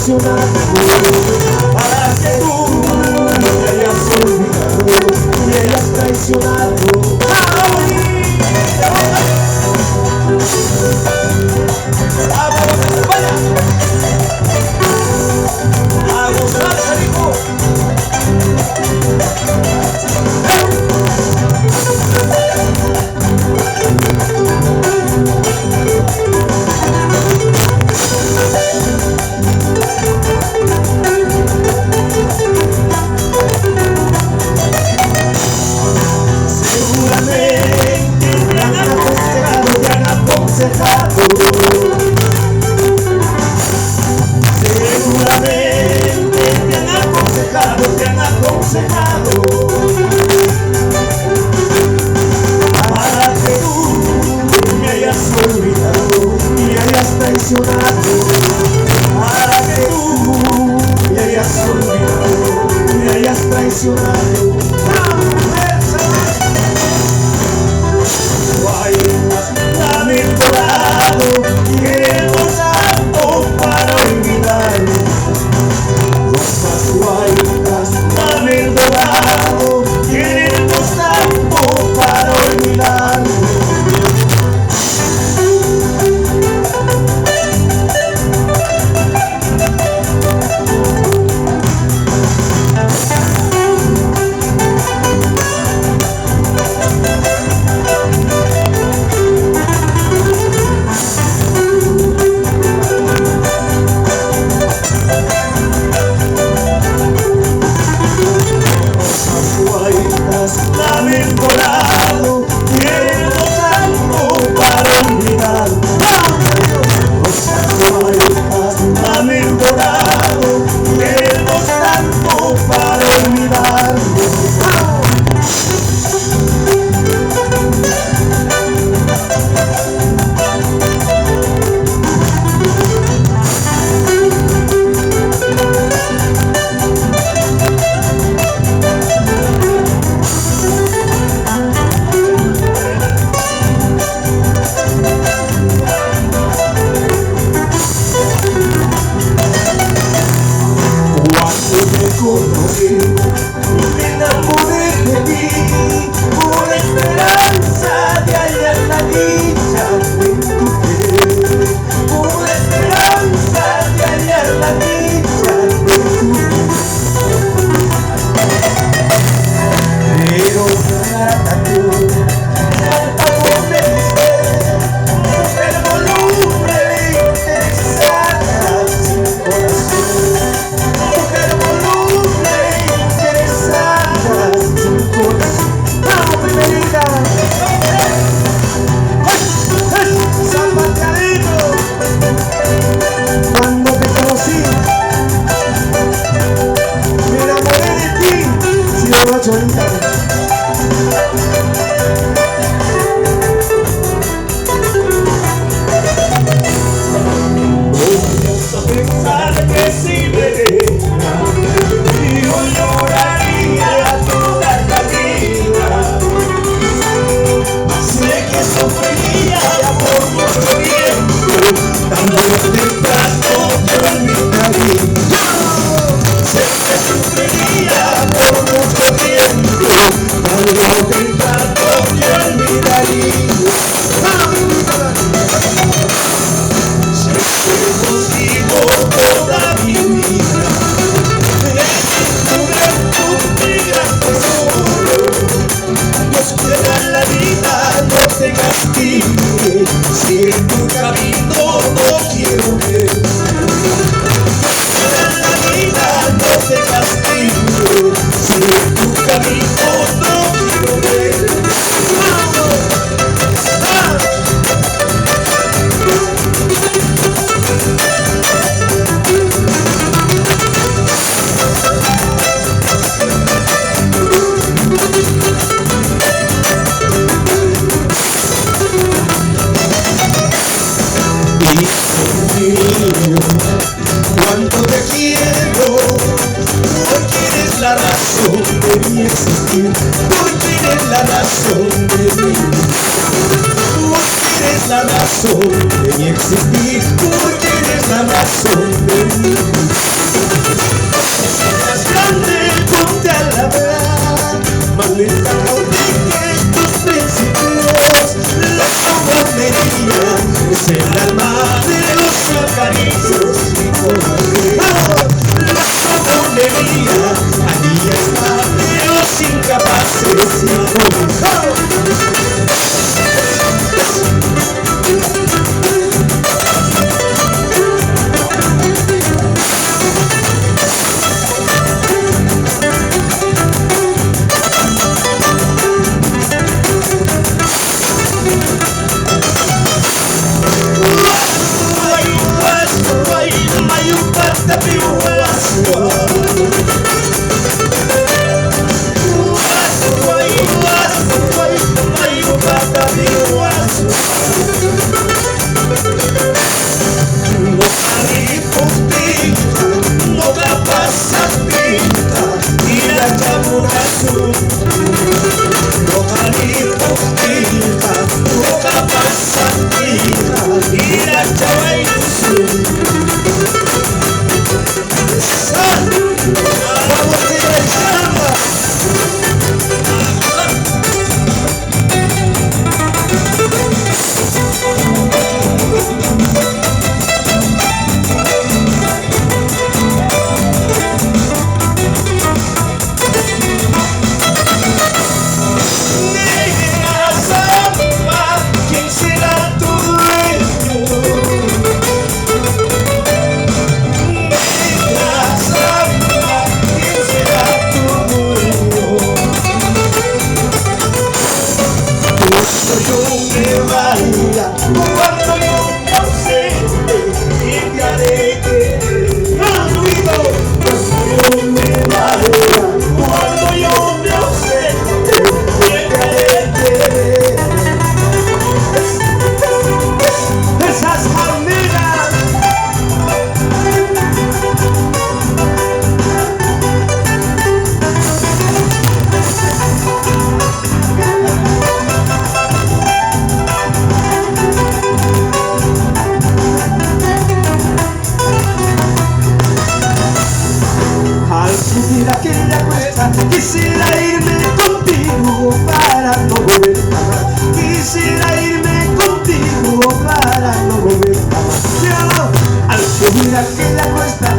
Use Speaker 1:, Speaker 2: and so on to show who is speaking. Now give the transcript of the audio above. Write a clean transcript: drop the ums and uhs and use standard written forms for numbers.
Speaker 1: traicionado para que tú me hayas olvidado, me hayas traicionado. A gozar, hijo. Para que tú me hayas olvidado, me hayas traicionado. Guaynas, dame el dorado, queremos tanto para olvidar. Rosas guaynas, dame el dorado, queremos tanto para olvidar. Dame el dorado, quiero tanto para olvidar. Rosas guaynas, dame el dorado, quiero tanto para olvidar. Me enamoré de ti, con la esperanza de hallar la dicha en tu piel, con la esperanza de hallar la dicha en tu piel. Pero nada me diste, el volumen interesada sin corazón. Cuando te conocí, me enamoré de ti, si lo he hecho ahorita. Comienzo a pensar que si me dejas, yo lloraría toda la vida. Sé que sufriría por mucho tiempo, dándote el trato yo en mi cariño. Sé que sufriría por mucho tiempo, dándote el trato yo en mi cariño. Sé que contigo toda mi vida, en tu juventud mi gran tesoro. Dios quiera la vida no te castigue, si en tu camino no quiero ver. Quiera la vida no te castigue, si en tu camino no quiero ver. Cuánto te quiero, hoy tienes la razón de mi existir, hoy tienes la razón de mí, hoy tienes la razón de mi existir, porque eres la razón de mí. Más grande, ponte a la verdad, más lenta que tus principios. La cobardería es el alma de los acaricios y cobarde. La cobardería allí está de los incapaces y cobarde. Quisiera irme contigo para no volver jamás. Quisiera irme contigo para no volver jamás. Yo, al subir aquella cuesta,